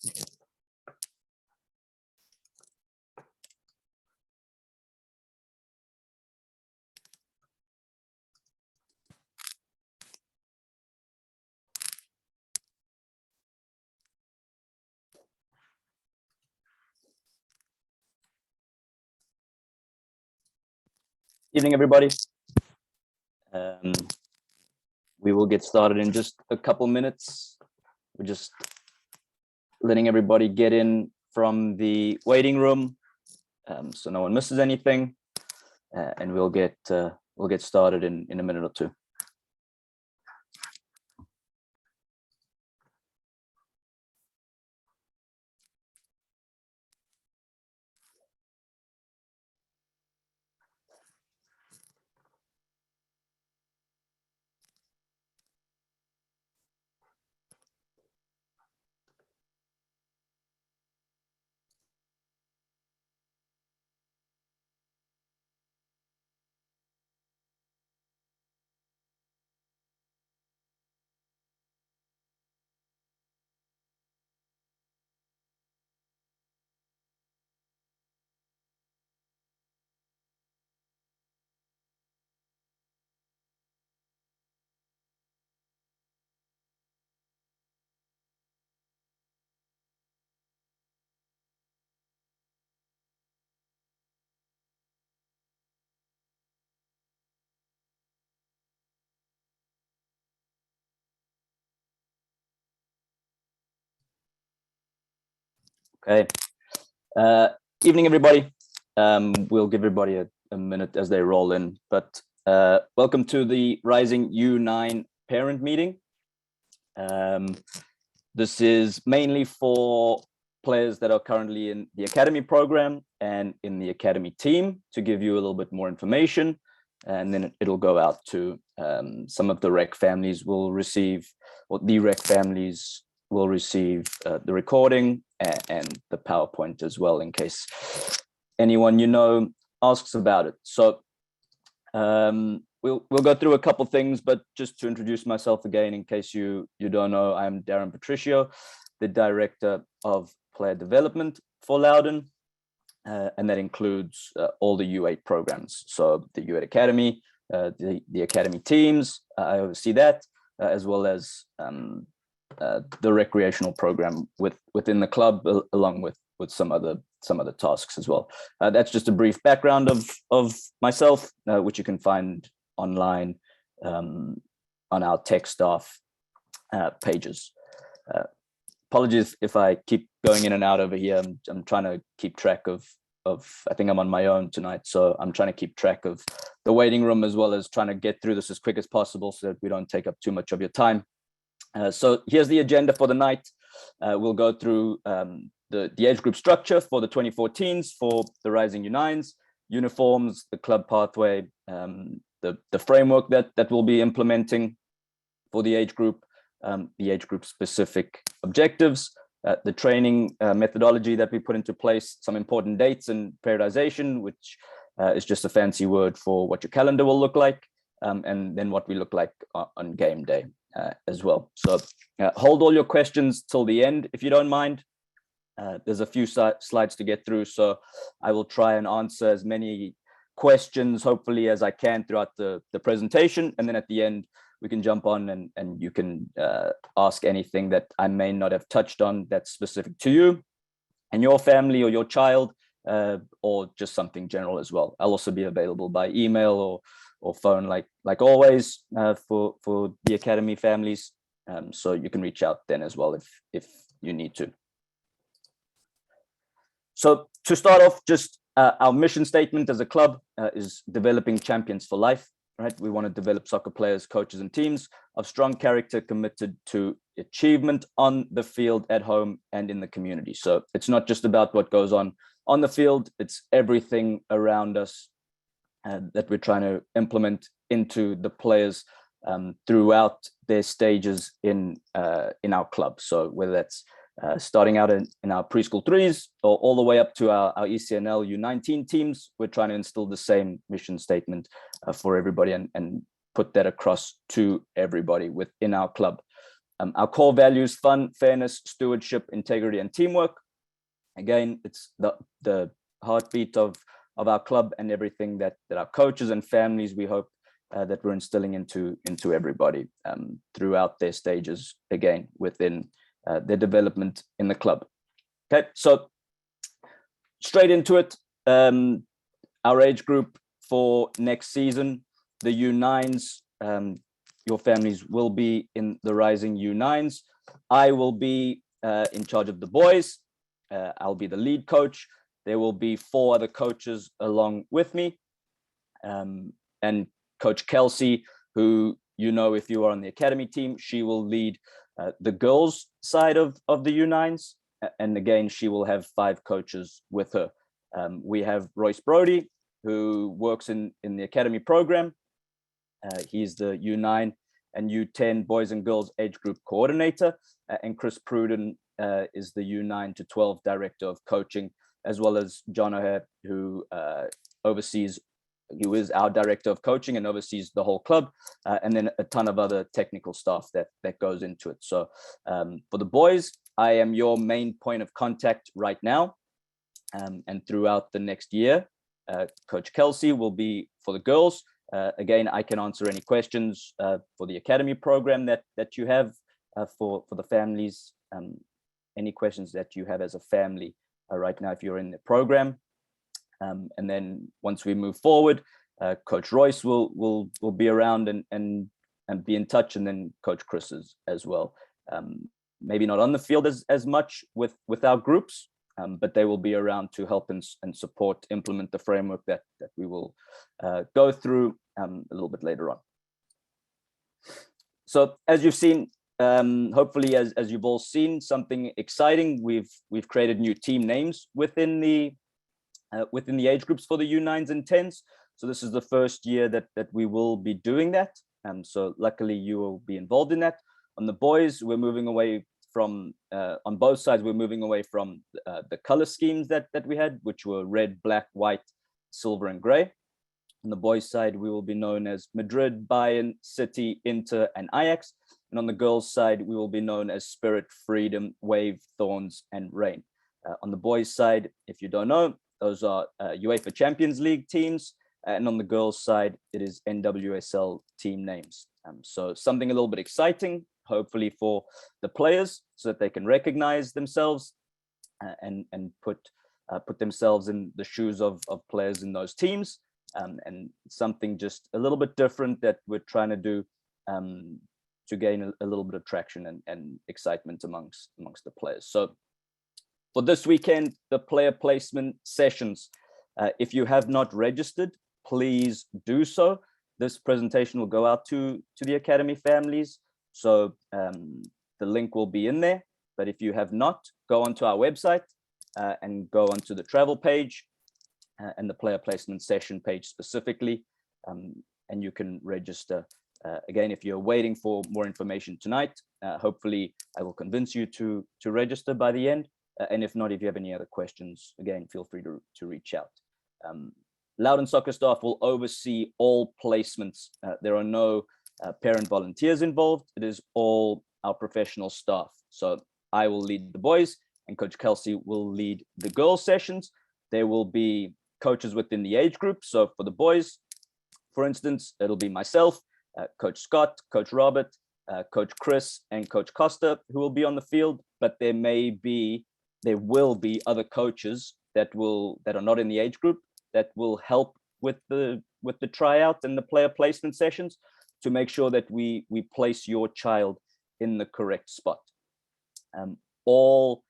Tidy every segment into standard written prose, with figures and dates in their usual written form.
Evening, everybody. We will get started in just a couple minutes. We're just letting everybody get in from the waiting room, so no one misses anything, and we'll get started in a minute or two. Okay. Evening, everybody. We'll give everybody a minute as they roll in, but welcome to the Rising U9 parent meeting. This is mainly for players that are currently in the academy program and in the academy team to give you a little bit more information, and then it'll go out to some of the rec families will receive, or the rec families will receive the recording and the PowerPoint as well, in case anyone you know asks about it. So we'll go through a couple things, but just to introduce myself again, in case you don't know, I'm Daryn Patricio, the Director of Player Development for Loudon, and that includes all the U8 programs. So the U8 Academy, the Academy teams, I oversee that, as well as the recreational program within the club, along with some other tasks as well. That's just a brief background of myself, which you can find online on our tech staff pages. Apologies if I keep going in and out over here. I'm trying to keep track of I think I'm on my own tonight, so I'm trying to keep track of the waiting room, as well as trying to get through this as quick as possible so that we don't take up too much of your time. So here's the agenda for the night. We'll go through the age group structure for the 2014s, for the Rising U9s, uniforms, the club pathway, the framework that we'll be implementing for the age group specific objectives, the training methodology that we put into place, some important dates, and periodization, which is just a fancy word for what your calendar will look like, and then what we look like on game day. As well. So hold all your questions till the end, if you don't mind. There's a few slides to get through, so I will try and answer as many questions, hopefully, as I can throughout the presentation. And then at the end, we can jump on and you can ask anything that I may not have touched on that's specific to you and your family or your child, or just something general as well. I'll also be available by email or phone, like always, for the academy families, so you can reach out then as well if you need to. So to start off, just our mission statement as a club is developing champions for life. Right, we want to develop soccer players, coaches, and teams of strong character, committed to achievement on the field, at home, and in the community. So it's not just about what goes on the field; it's everything around us that we're trying to implement into the players throughout their stages in our club. So whether that's starting out in our preschool threes or all the way up to our ECNL U19 teams, we're trying to instill the same mission statement for everybody and put that across to everybody within our club. Our core values: fun, fairness, stewardship, integrity, and teamwork. Again, it's the heartbeat of our club, and everything that our coaches and families, we hope that we're instilling into everybody throughout their stages, again, within their development in the club. Okay, so straight into it. Our age group for next season, the U9s, your families will be in the rising U9s. I will be in charge of the boys. I'll be the lead coach. There will be 4 other coaches along with me. And Coach Kelsey, who, you know, if you are on the academy team, she will lead the girls side of the U9s. And again, she will have 5 coaches with her. We have Royce Brody, who works in the academy program. He's the U9 and U10 boys and girls age group coordinator. And Chris Pruden is the U9 to 12 director of coaching, as well as John O'Hare, who is our director of coaching and oversees the whole club, and then a ton of other technical staff that goes into it. So for the boys, I am your main point of contact right now, and throughout the next year. Coach Kelsey will be for the girls. Again, I can answer any questions for the academy program that you have for the families, any questions that you have as a family right now if you're in the program. And then once we move forward, Coach Royce will be around and be in touch, and then Coach Chris as well. Maybe not on the field as much with our groups, but they will be around to help and support, implement the framework that we will go through a little bit later on. So as you've seen, hopefully as you've all seen something exciting, we've created new team names within the age groups for the U9s and 10s. So this is the first year that we will be doing that. So luckily you will be involved in that. On the boys, we're moving away from, on both sides, we're moving away from the color schemes that we had, which were red, black, white, silver, and gray. On the boys' side, we will be known as Madrid, Bayern, City, Inter, and Ajax. And on the girls' side, we will be known as Spirit, Freedom, Wave, Thorns, and Rain. On the boys' side, if you don't know, those are UEFA Champions League teams. And on the girls' side, it is NWSL team names. So something a little bit exciting, hopefully for the players, so that they can recognize themselves and put themselves in the shoes of players in those teams. And something just a little bit different that we're trying to do to gain a little bit of traction and excitement amongst the players. So for this weekend, the player placement sessions, if you have not registered, please do so. This presentation will go out to the academy families. So the link will be in there. But if you have not, go onto our website and go onto the travel page and the player placement session page specifically, and you can register. Again, if you're waiting for more information tonight, hopefully I will convince you to register by the end. And if not, if you have any other questions, again, feel free to reach out. Loudon Soccer staff will oversee all placements. There are no parent volunteers involved. It is all our professional staff. So I will lead the boys and Coach Kelsey will lead the girls sessions. There will be coaches within the age group. So for the boys, for instance, it'll be myself, Coach Scott, Coach Robert, Coach Chris, and Coach Costa who will be on the field. But there will be other coaches that are not in the age group that will help with the tryout and the player placement sessions to make sure that we place your child in the correct spot. All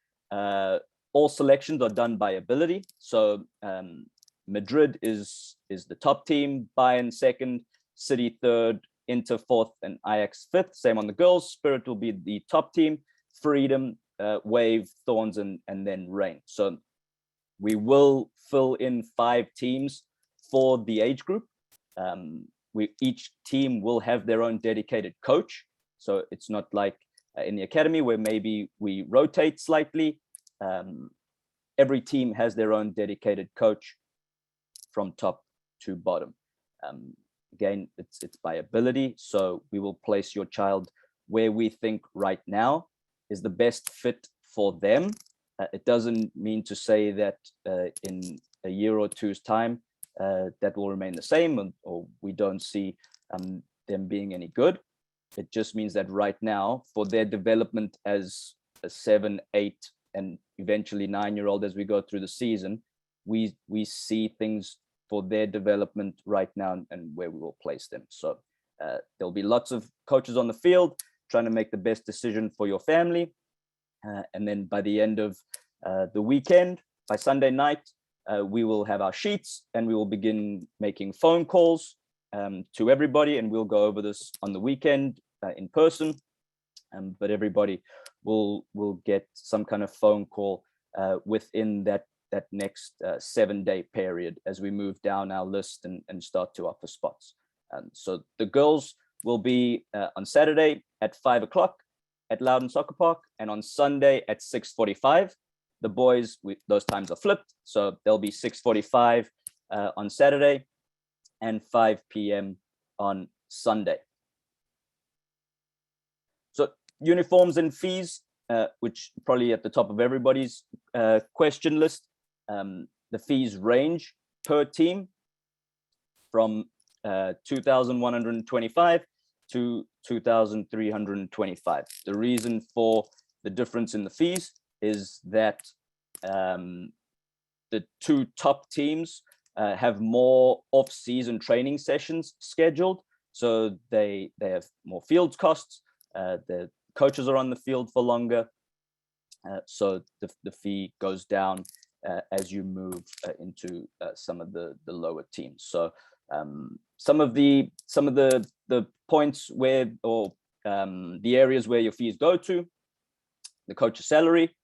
selections are done by ability. So Madrid is the top team, Bayern second, City third, Inter fourth, and Ajax fifth. Same on the girls. Spirit will be the top team, Freedom, Wave, Thorns, and then Rain. So we will fill in 5 teams for the age group. Each team will have their own dedicated coach. So it's not like in the academy where maybe we rotate slightly. Every team has their own dedicated coach from top to bottom. Again, it's by ability. So we will place your child where we think right now is the best fit for them. It doesn't mean to say that in a year or two's time that will remain the same, or we don't see them being any good. It just means that right now, for their development as a 7, 8, and eventually 9-year-old as we go through the season, we see things for their development right now and where we will place them. So there'll be lots of coaches on the field trying to make the best decision for your family. And then by the end of the weekend, by Sunday night, we will have our sheets and we will begin making phone calls to everybody, and we'll go over this on the weekend in person. But everybody will get some kind of phone call within that next 7-day period as we move down our list and start to offer spots. So the girls will be on Saturday at 5 o'clock at Loudon Soccer Park, and on Sunday at 6:45. The boys, those times are flipped, so they'll be 6:45 on Saturday and 5 p.m. on Sunday. So uniforms and fees, which probably at the top of everybody's question list. The fees range per team from 2,125 to 2,325. The reason for the difference in the fees is that the two top teams have more off-season training sessions scheduled, so they have more field costs. The coaches are on the field for longer, so the fee goes down as you move into some of the lower teams. So some of the points where, or the areas where your fees go to: the coach's salary,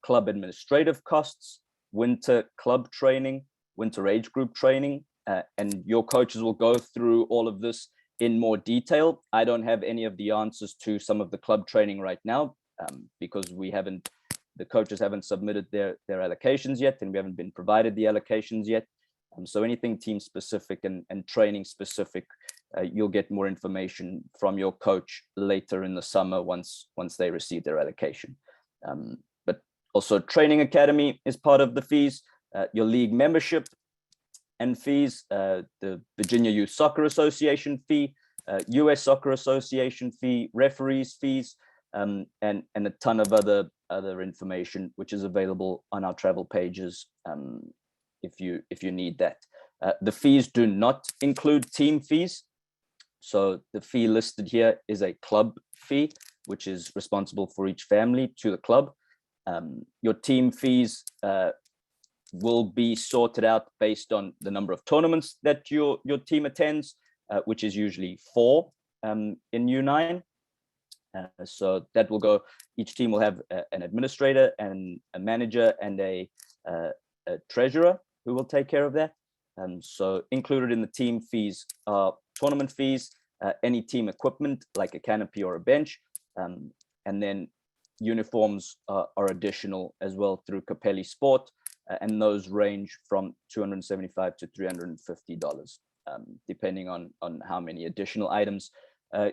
club administrative costs, winter club training, winter age group training, and your coaches will go through all of this in more detail. I don't have any of the answers to some of the club training right now because the coaches haven't submitted their allocations yet, and we haven't been provided the allocations yet. So anything team specific and training specific, you'll get more information from your coach later in the summer once they receive their allocation. But also training academy is part of the fees, your league membership and fees, the Virginia Youth Soccer Association fee, US Soccer Association fee, referees fees, and a ton of other information which is available on our travel pages if you need that. The fees do not include team fees. So the fee listed here is a club fee, which is responsible for each family to the club. Your team fees will be sorted out based on the number of tournaments that your team attends, which is usually 4 in U9. So that will go, each team will have an administrator and a manager and a treasurer who will take care of that. So included in the team fees are tournament fees, any team equipment like a canopy or a bench, and then uniforms are additional as well through Capelli Sport, and those range from $275 to $350, depending on how many additional items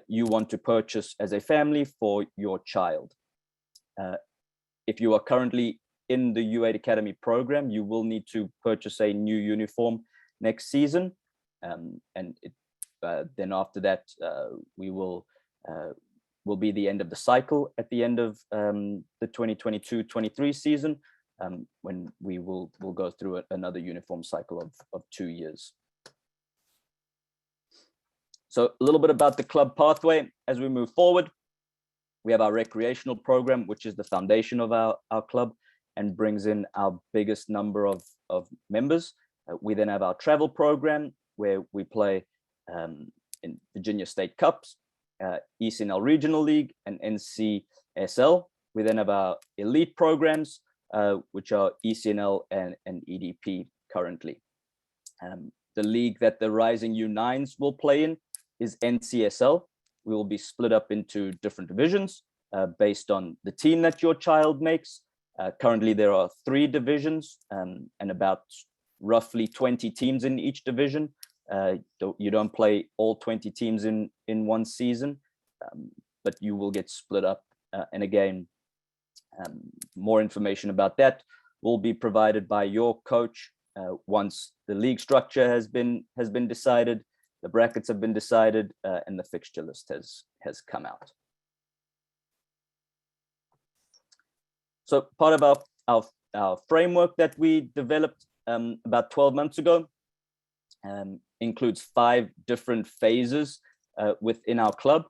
you want to purchase as a family for your child. If you are currently in the U8 Academy program, you will need to purchase a new uniform next season, and then after that will be the end of the cycle at the end of the 2022-23 season, when we'll go through another uniform cycle of 2 years. So a little bit about the club pathway as we move forward. We have our recreational program, which is the foundation of our club and brings in our biggest number of members. We then have our travel program, where we play in Virginia State Cups, ECNL Regional League, and NCSL. We then have our elite programs, which are ECNL and EDP currently. The league that the Rising U9s will play in is NCSL. We will be split up into different divisions based on the team that your child makes. Currently, there are 3 divisions and about roughly 20 teams in each division. You don't play all 20 teams in one season. but you will get split up. And again, more information about that will be provided by your coach once the league structure has been decided, the brackets have been decided, and the fixture list has come out. So part of our framework that we developed about 12 months ago includes 5 different phases within our club.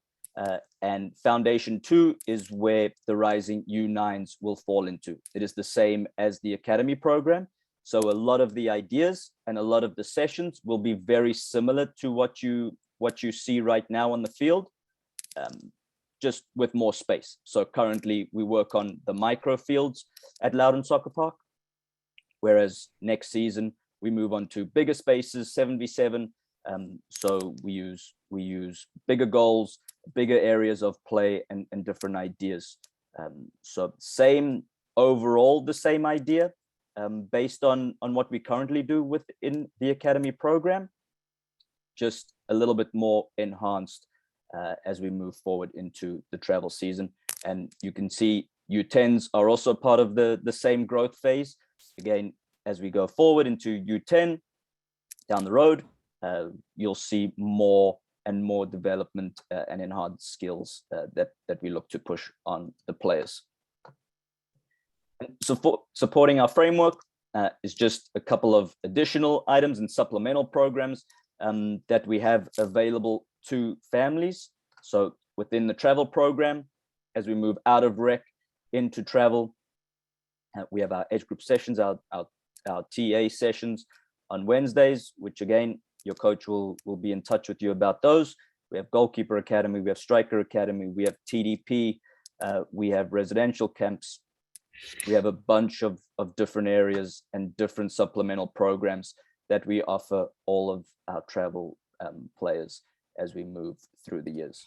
And Foundation 2 is where the rising U9s will fall into. It is the same as the academy program. So a lot of the ideas and a lot of the sessions will be very similar to what you see right now on the field, just with more space. So currently we work on the micro fields at Loudon Soccer Park, whereas next season we move on to bigger spaces, 7v7. So we use bigger goals, bigger areas of play, and different ideas. So same overall, the same idea, based on what we currently do within the academy program, just a little bit more enhanced as we move forward into the travel season. And you can see U10s are also part of the same growth phase. Again, as we go forward into U10 down the road, you'll see more and more development and enhanced skills that we look to push on the players. And supporting our framework is just a couple of additional items and supplemental programs that we have available to families. So within the travel program, as we move out of rec into travel, we have our age group sessions, our TA sessions on Wednesdays, which again, your coach will be in touch with you about those. We have goalkeeper academy, we have striker academy, we have TDP, we have residential camps. We have a bunch of different areas and different supplemental programs that we offer all of our travel players as we move through the years.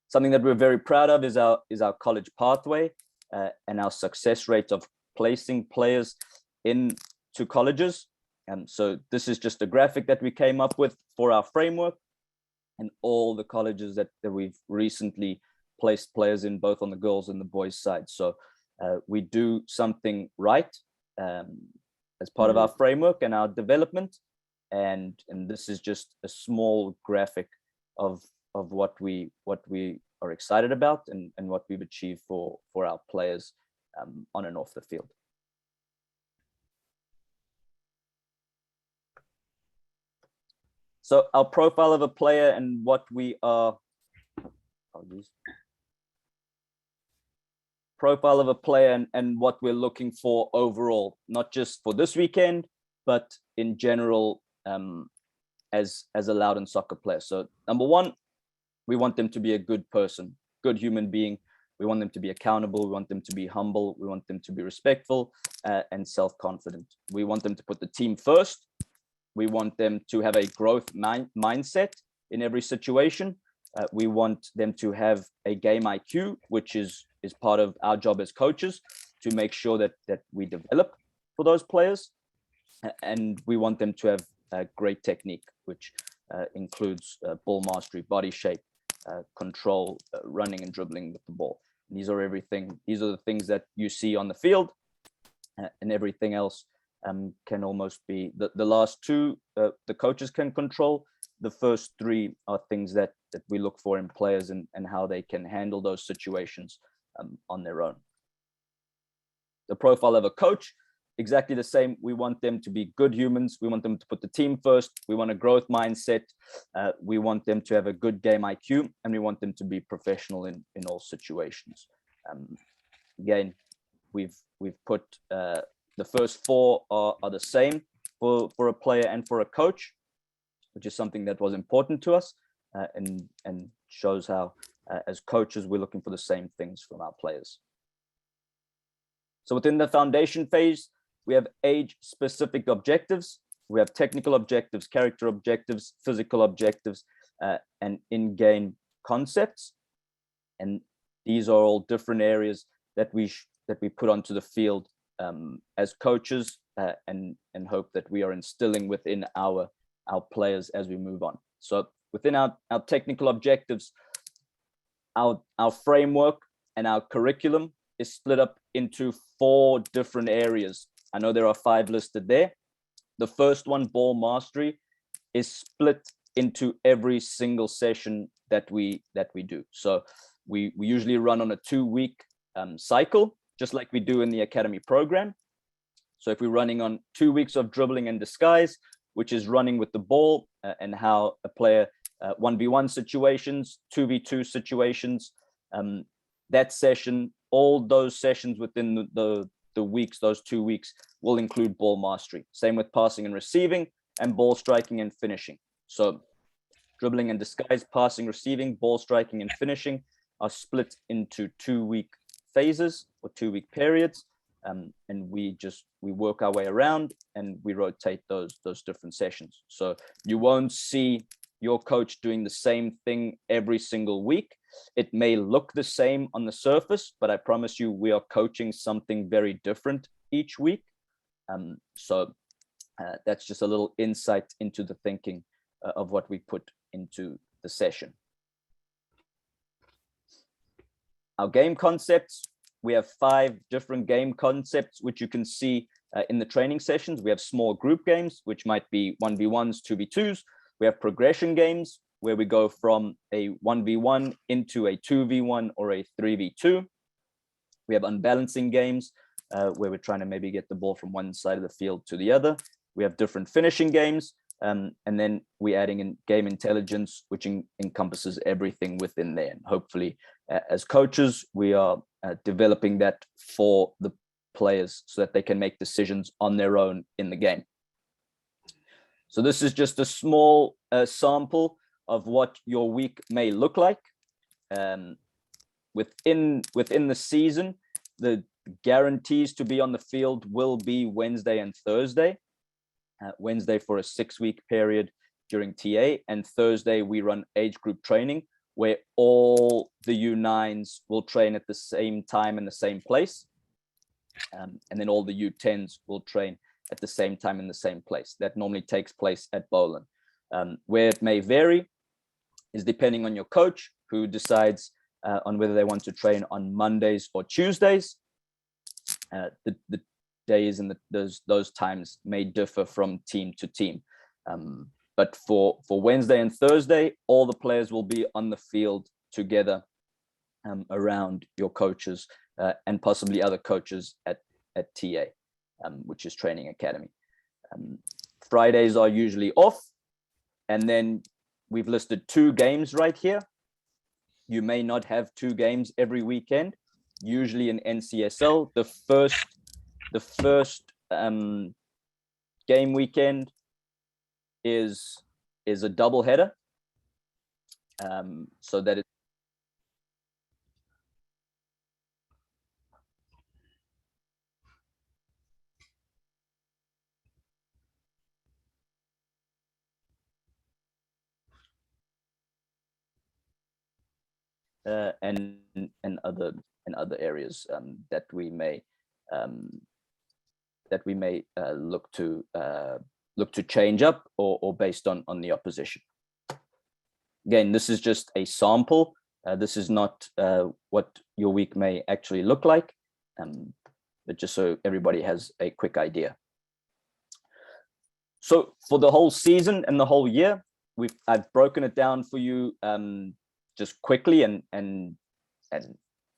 Something that we're very proud of is our college pathway and our success rate of placing players into colleges. And so this is just a graphic that we came up with for our framework, and all the colleges that we've recently placed players in, both on the girls and the boys side. So we do something right as part of our framework and our development. And this is just a small graphic of what we are excited about and what we've achieved for our players on and off the field. So our profile of a player and what we are, profile of a player and what we're looking for overall, not just for this weekend, but in general as a Loudon Soccer player. So number one, we want them to be a good person, good human being. We want them to be accountable. We want them to be humble. We want them to be respectful and self-confident. We want them to put the team first. We want them to have a growth mindset in every situation. We want them to have a game IQ, which is part of our job as coaches to make sure that we develop for those players. And we want them to have great technique, which includes ball mastery, body shape, control, running and dribbling with the ball. And these are the things that you see on the field, and everything else can almost be the last two the coaches can control. The first three are things that we look for in players and how they can handle those situations on their own. The profile of a coach, exactly the same. We want them to be good humans. We want them to put the team first. We want a growth mindset. We want them to have a good game IQ, and we want them to be professional in all situations. Again, we've put the first four are the same for a player and for a coach, which is something that was important to us and shows how as coaches we're looking for the same things from our players. So within the foundation phase, we have age-specific objectives. We have technical objectives, character objectives, physical objectives, and in-game concepts. And these are all different areas that we put onto the field as coaches and hope that we are instilling within our players as we move on. So within our technical objectives, our framework and our curriculum is split up into 4 different areas. I know there are 5 listed there. The first one, ball mastery, is split into every single session that we do. So we usually run on a 2-week cycle, just like we do in the academy program. So if we're running on 2 weeks of dribbling and disguise, which is running with the ball and how a player 1v1 situations, 2v2 situations, that session, all those sessions within the weeks, those 2 weeks, will include ball mastery. Same with passing and receiving, and ball striking and finishing. So dribbling and disguise, passing, receiving, ball striking and finishing are split into 2-week phases or 2-week periods. And we work our way around and we rotate those different sessions. So you won't see your coach doing the same thing every single week. It may look the same on the surface, but I promise you we are coaching something very different each week. So that's just a little insight into the thinking of what we put into the session. Our game concepts, we have 5 different game concepts, which you can see in the training sessions. We have small group games, which might be 1v1s, 2v2s. We have progression games, where we go from a 1v1 into a 2v1 or a 3v2. We have unbalancing games, where we're trying to maybe get the ball from one side of the field to the other. We have different finishing games, and then we're adding in game intelligence, which encompasses everything within there. And hopefully, as coaches, we are developing that for the players so that they can make decisions on their own in the game. So this is just a small sample of what your week may look like. Within the season, the guarantees to be on the field will be Wednesday and Thursday. Wednesday for a 6-week period during TA, and Thursday we run age group training, where all the U9s will train at the same time in the same place. And then all the U10s will train at the same time in the same place. That normally takes place at Boland. Where it may vary is depending on your coach, who decides on whether they want to train on Mondays or Tuesdays. The days and those times may differ from team to team. But for Wednesday and Thursday, all the players will be on the field together around your coaches and possibly other coaches at TA, which is Training Academy. Fridays are usually off. And then we've listed 2 games right here. You may not have 2 games every weekend. Usually in NCSL, the first game weekend is a double header, so that and other areas that we may look to change up or based on the opposition. Again, this is just a sample. This is not what your week may actually look like, but just so everybody has a quick idea. So for the whole season and the whole year, I've broken it down for you just quickly, and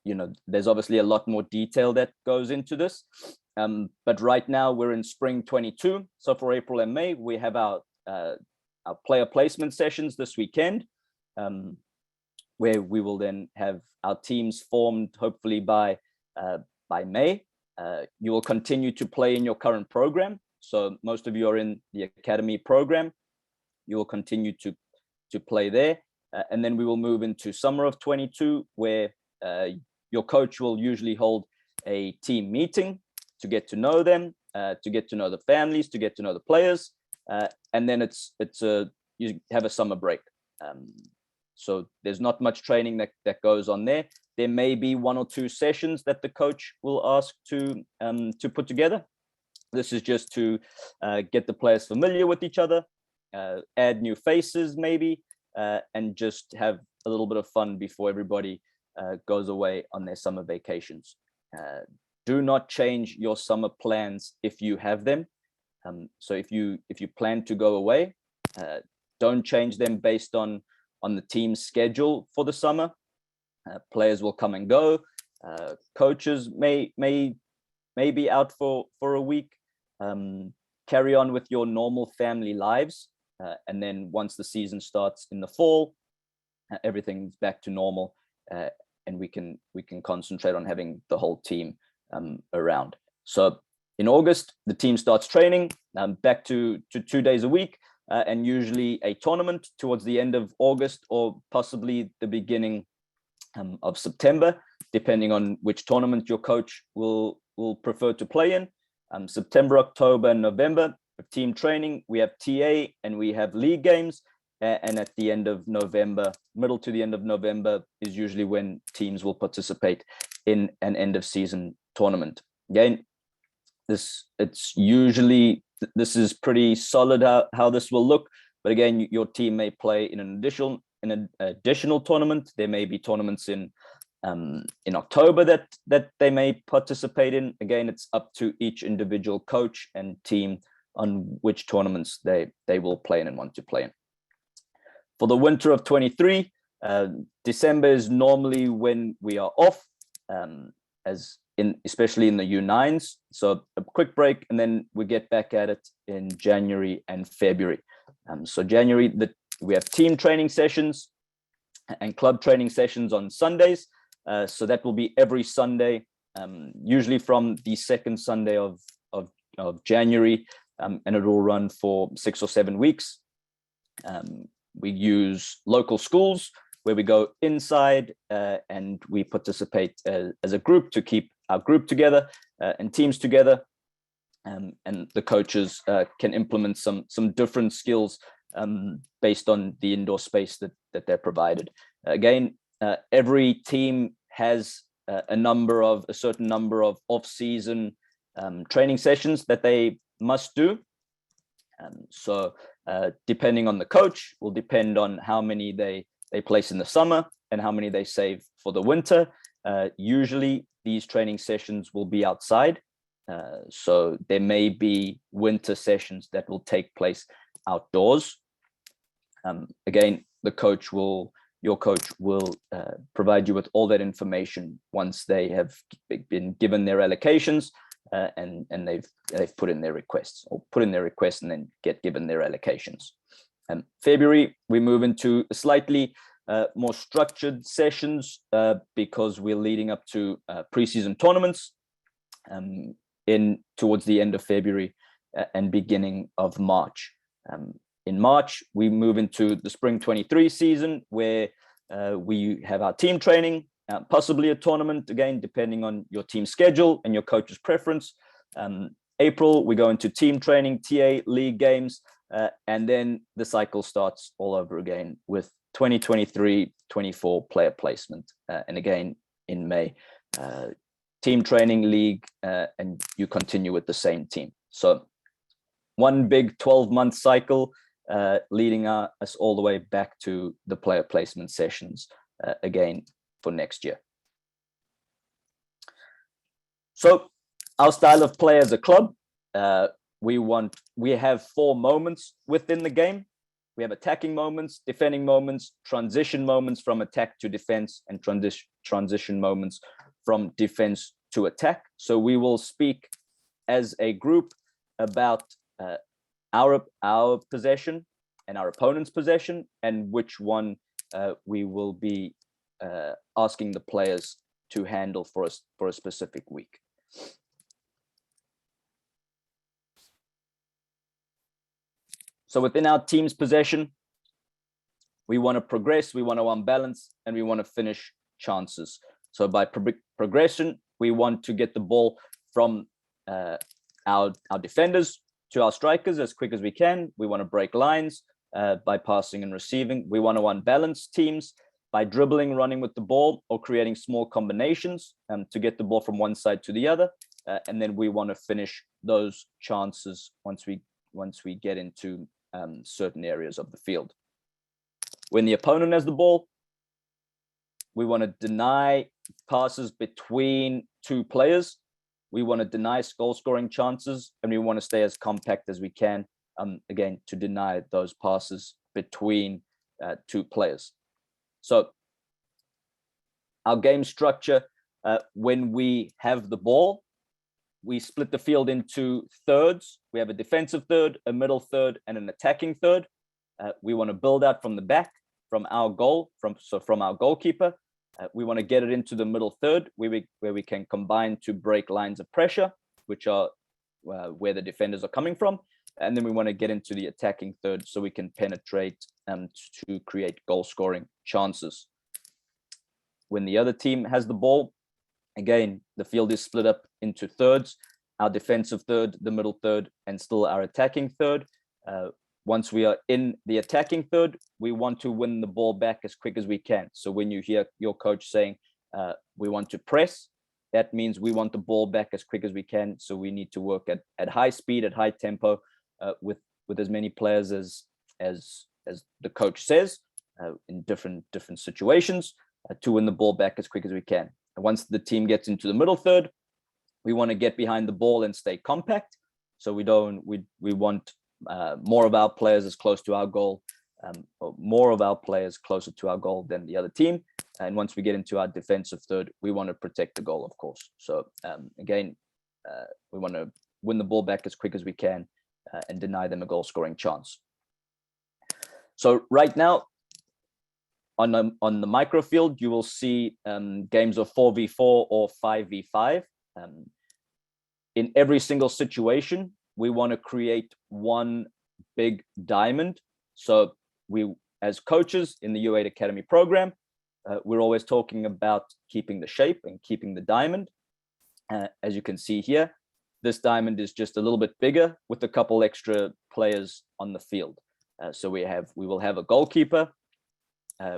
you know, there's obviously a lot more detail that goes into this. But right now we're in spring 22. So for April and May, we have our player placement sessions this weekend, where we will then have our teams formed hopefully by May. You will continue to play in your current program. So most of you are in the academy program. You will continue to play there. And then we will move into summer of 22, where your coach will usually hold a team meeting to get to know them, to get to know the families, to get to know the players, and then you have a summer break. So there's not much training that goes on there. There may be 1 or 2 sessions that the coach will ask to put together. This is just to get the players familiar with each other, add new faces maybe, and just have a little bit of fun before everybody goes away on their summer vacations. Do not change your summer plans if you have them. So if you plan to go away, don't change them based on the team's schedule for the summer. Players will come and go. Coaches may be out for a week. Carry on with your normal family lives, and then once the season starts in the fall, everything's back to normal, and we can concentrate on having the whole team around. So in August, the team starts training, back to 2 days a week, and usually a tournament towards the end of August or possibly the beginning of September, depending on which tournament your coach will prefer to play in. September, October, and November of team training, we have TA and we have league games. And at the end of November, middle to the end of November is usually when teams will participate in an end of season tournament. Again, this is pretty solid how this will look. But again, your team may play in an additional tournament. There may be tournaments in October that they may participate in. Again, it's up to each individual coach and team on which tournaments they will play in and want to play in. For the winter of 23, December is normally when we are off, especially in the U9s. So a quick break, and then we get back at it in January and February. So January, we have team training sessions and club training sessions on Sundays. So that will be every Sunday, usually from the second Sunday of January, and it will run for 6 or 7 weeks. We use local schools where we go inside and we participate as a group to keep our group together and teams together. And the coaches can implement some different skills based on the indoor space that they're provided. Again, every team has a certain number of off-season training sessions that they must do. So depending on the coach will depend on how many they place in the summer and how many they save for the winter. Usually these training sessions will be outside. So there may be winter sessions that will take place outdoors. Again, your coach will provide you with all that information once they have been given their allocations and they've put in their requests and then get given their allocations. February, we move into slightly more structured sessions because we're leading up to preseason tournaments towards the end of February and beginning of March. In March, we move into the spring 23 season where we have our team training, possibly a tournament, again, depending on your team schedule and your coach's preference. April, we go into team training, TA, league games, and then the cycle starts all over again with 2023-24 player placement. And again, in May, team training, league, and you continue with the same team. So one big 12-month cycle leading us all the way back to the player placement sessions again for next year. So our style of play as a club, we have 4 moments within the game. We have attacking moments, defending moments, transition moments from attack to defense, and transition moments from defense to attack. So we will speak as a group about our possession and our opponent's possession and which one we will be asking the players to handle for us for a specific week. So within our team's possession, we want to progress, we want to unbalance, and we want to finish chances. So by progression, we want to get the ball from our defenders to our strikers as quick as we can. We want to break lines by passing and receiving. We want to unbalance teams by dribbling, running with the ball, or creating small combinations to get the ball from one side to the other. And then we want to finish those chances once we get into certain areas of the field. When the opponent has the ball, we want to deny passes between two players. We want to deny goal scoring chances, and we want to stay as compact as we can, again, to deny those passes between two players. So our game structure, when we have the ball, we split the field into thirds. We have a defensive third, a middle third, and an attacking third. We want to build out from the back, from our goal, from our goalkeeper. We want to get it into the middle third, where we can combine to break lines of pressure, which are where the defenders are coming from. And then we want to get into the attacking third so we can penetrate to create goal scoring chances. When the other team has the ball, again, the field is split up into thirds, our defensive third, the middle third, and still our attacking third. Once we are in the attacking third, we want to win the ball back as quick as we can. So when you hear your coach saying, we want to press, that means we want the ball back as quick as we can. So we need to work at high speed, at high tempo, with as many players as the coach says, in different situations, to win the ball back as quick as we can. And once the team gets into the middle third, we want to get behind the ball and stay compact. So we want more of our players as close to our goal, or more of our players closer to our goal than the other team. And once we get into our defensive third, we want to protect the goal, of course. So again, we want to win the ball back as quick as we can and deny them a goal scoring chance. So right now, on the microfield, you will see games of 4v4 or 5v5. In every single situation, we want to create one big diamond. So we, as coaches in the U8 Academy program, we're always talking about keeping the shape and keeping the diamond. As you can see here, this diamond is just a little bit bigger with a couple extra players on the field. So we will have a goalkeeper,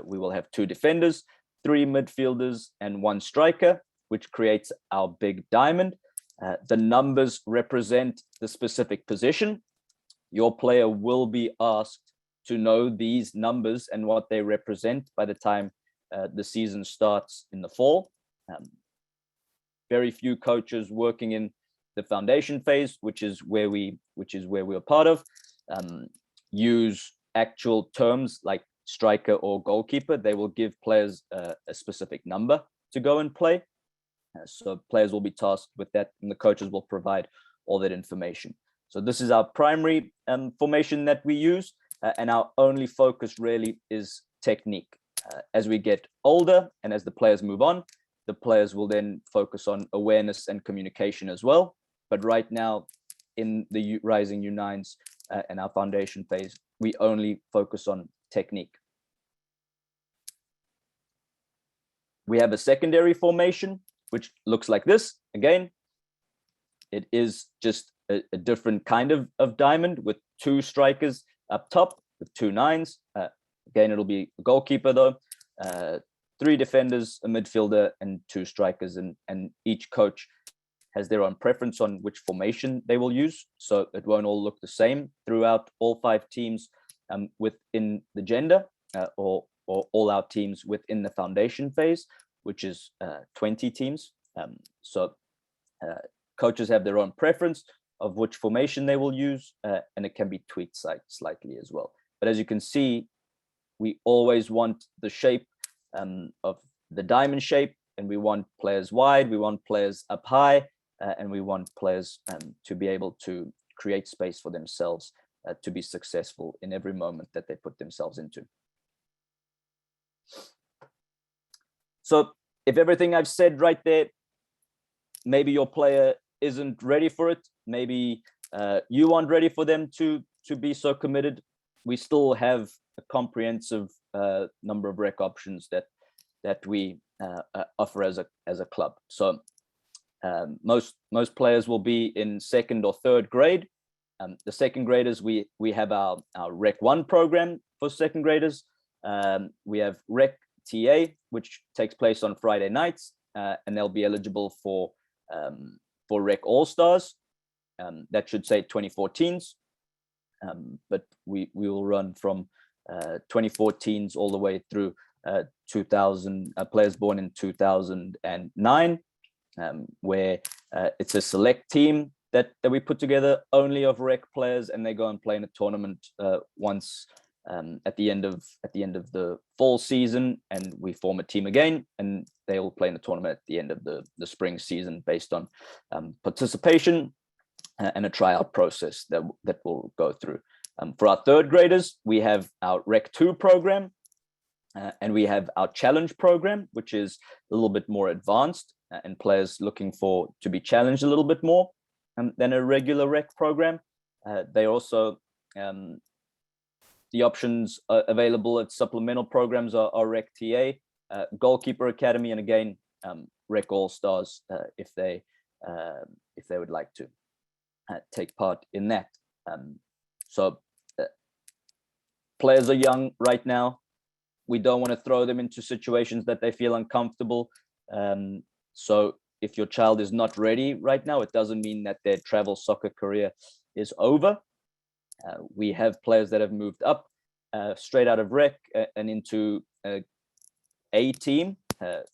we will have 2 defenders, 3 midfielders, and 1 striker, which creates our big diamond. The numbers represent the specific position. Your player will be asked to know these numbers and what they represent by the time the season starts in the fall. Very few coaches working in the foundation phase, which is where we are part of, use actual terms like striker or goalkeeper. They will give players a specific number to go and play. So players will be tasked with that, and the coaches will provide all that information. So this is our primary formation that we use, and our only focus really is technique. As we get older and as the players move on, the players will then focus on awareness and communication as well. But right now, in the Rising U9s and our foundation phase, we only focus on technique. We have a secondary formation, which looks like this. Again, it is just a different kind of diamond with 2 strikers up top with 2 9s. Again, it'll be a goalkeeper though, 3 defenders, a midfielder, and 2 strikers. And each coach has their own preference on which formation they will use. So it won't all look the same throughout all 5 teams within the gender, or all our teams within the foundation phase, which is 20 teams. So coaches have their own preference of which formation they will use, and it can be tweaked slightly as well. But as you can see, we always want the shape of the diamond shape, and we want players wide, we want players up high, and we want players to be able to create space for themselves to be successful in every moment that they put themselves into. So if everything I've said right there, maybe your player isn't ready for it, maybe you aren't ready for them to be so committed, we still have a comprehensive number of rec options that we offer as a club. So most players will be in 2nd or 3rd grade. The 2nd graders, we have our Rec 1 program for 2nd graders. We have Rec TA, which takes place on Friday nights, and they'll be eligible for Rec All-Stars. That should say 2014s, but we will run from 2014s all the way through 2000 players born in 2009, where it's a select team that we put together only of rec players, and they go and play in a tournament once at the end of the fall season, and we form a team again, and they all play in the tournament at the end of the spring season based on participation and a tryout process that we'll go through. For our third graders, we have our Rec 2 program, and we have our challenge program, which is a little bit more advanced and players looking to be challenged a little bit more than a regular rec program. They also, the options available at supplemental programs are Rec TA, Goalkeeper Academy, and again, Rec All Stars if they would like to take part in that. So players are young right now. We don't want to throw them into situations that they feel uncomfortable. So if your child is not ready right now, it doesn't mean that their travel soccer career is over. We have players that have moved up straight out of rec and into a team,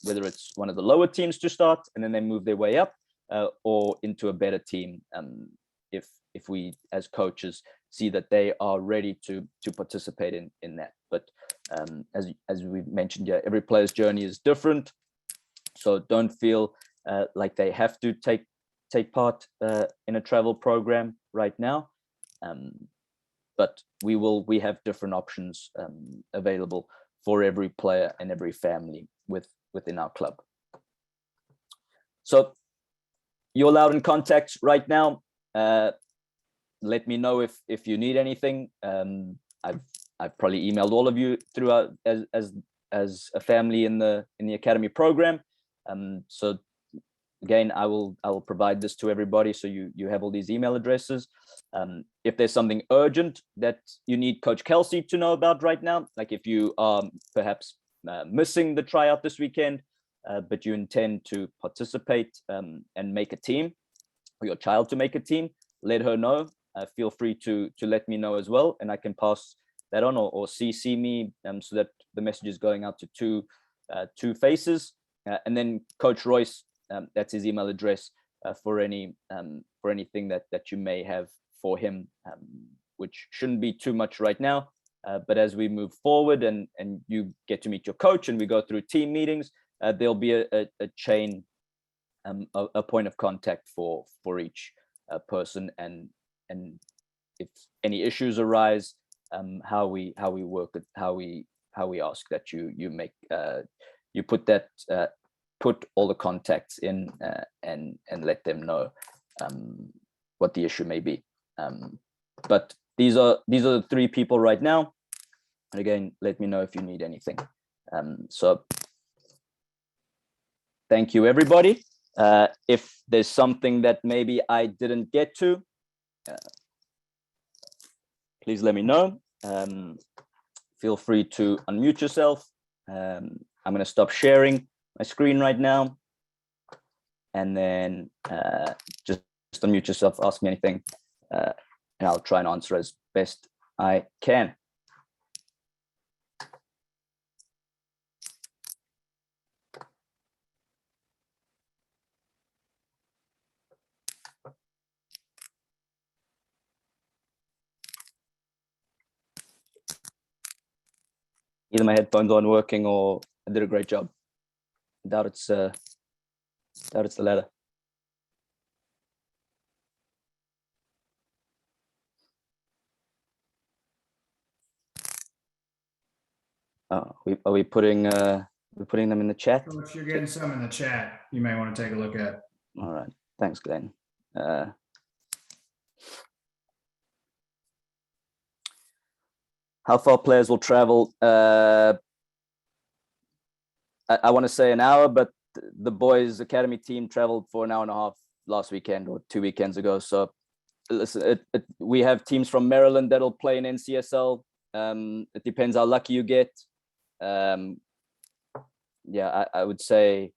whether it's one of the lower teams to start, and then they move their way up, or into a better team if we as coaches see that they are ready to participate in that. But as we mentioned, yeah, every player's journey is different, so don't feel like they have to take part in a travel program right now. But we have different options available for every player and every family within our club. So your Loudon contacts right now. Let me know if you need anything. I've probably emailed all of you throughout as a family in the academy program. So again, I will provide this to everybody, so you have all these email addresses. If there's something urgent that you need Coach Kelsey to know about right now, like if you are perhaps missing the tryout this weekend, but you intend to participate and make a team, or your child to make a team, let her know. Feel free to let me know as well, and I can pass that on, or CC me, so that the message is going out to two faces. And then Coach Royce, that's his email address for anything that you may have for him, which shouldn't be too much right now. But as we move forward and you get to meet your coach and we go through team meetings, there'll be a chain, a point of contact for each person, and if any issues arise, how we work it, how we ask that you make you put all the contacts in and let them know what the issue may be. But these are the three people right now. And again, let me know if you need anything. So thank you, everybody. If there's something that maybe I didn't get to, please let me know. Feel free to unmute yourself. I'm going to stop sharing my screen right now, and then just unmute yourself, ask me anything, and I'll try and answer as best I can. Either my headphones aren't working or I did a great job. Doubt it's the latter. Are we putting them in the chat? Coach, you're getting some in the chat. You may want to take a look at. All right. Thanks, Glenn. How far players will travel? I want to say an hour, but the boys' academy team traveled for an hour and a half last weekend or 2 weekends ago. So listen, we have teams from Maryland that'll play in NCSL. It depends how lucky you get. Yeah, I would say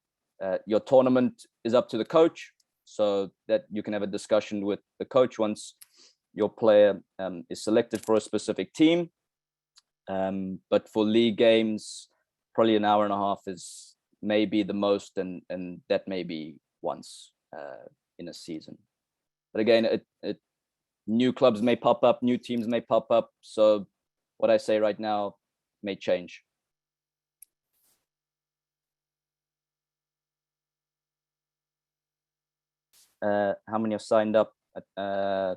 your tournament is up to the coach, so that you can have a discussion with the coach once your player is selected for a specific team. But for league games, probably an hour and a half is maybe the most, and that may be once in a season. But again, new clubs may pop up, new teams may pop up. So what I say right now may change. How many have signed up? I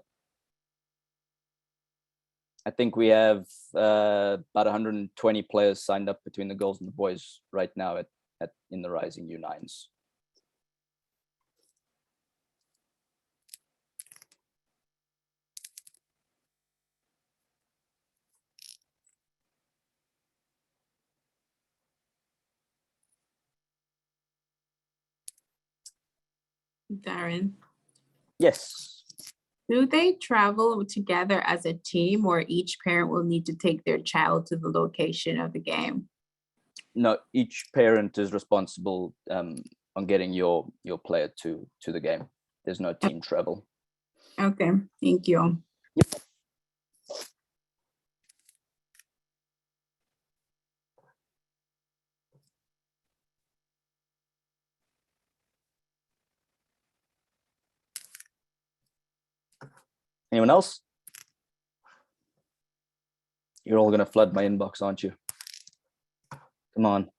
think we have about 120 players signed up between the girls and the boys right now in the Rising U9s. Daryn, Yes. do they travel together as a team, or each parent will need to take their child to the location of the game? No, each parent is responsible on getting your player to the game. There's no team travel. Okay, thank you. Yep. Anyone else? You're all going to flood my inbox, aren't you? Come on.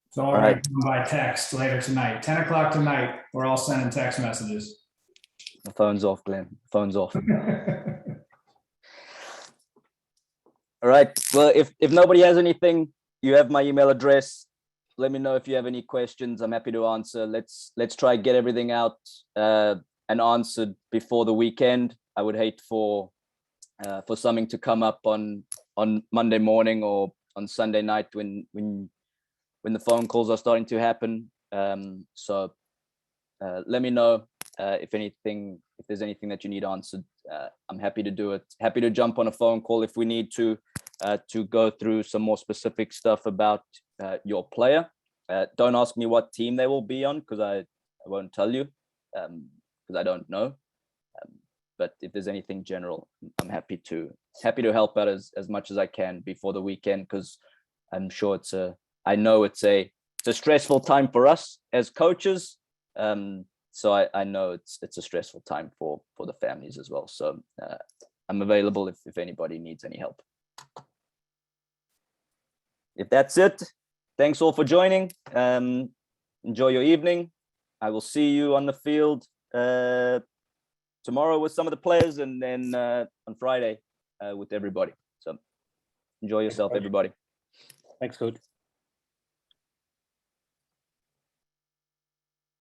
It's all right. By text later tonight, 10 o'clock tonight. We're all sending text messages. The phone's off, Glenn. The phone's off. All right. Well, if nobody has anything, you have my email address. Let me know if you have any questions. I'm happy to answer. Let's try get everything out and answered before the weekend. I would hate for something to come up on Monday morning or on Sunday night when the phone calls are starting to happen. So let me know if there's anything that you need answered. I'm happy to do it. Happy to jump on a phone call if we need to go through some more specific stuff about your player. Don't ask me what team they will be on, because I won't tell you, because I don't know. But if there's anything general, I'm happy to help out as much as I can before the weekend, because I'm sure I know it's a stressful time for us as coaches. So I know it's a stressful time for the families as well. So I'm available if anybody needs any help. If that's it, thanks all for joining. Enjoy your evening. I will see you on the field tomorrow with some of the players, and then on Friday with everybody. So enjoy yourself, everybody. Thanks, Coach.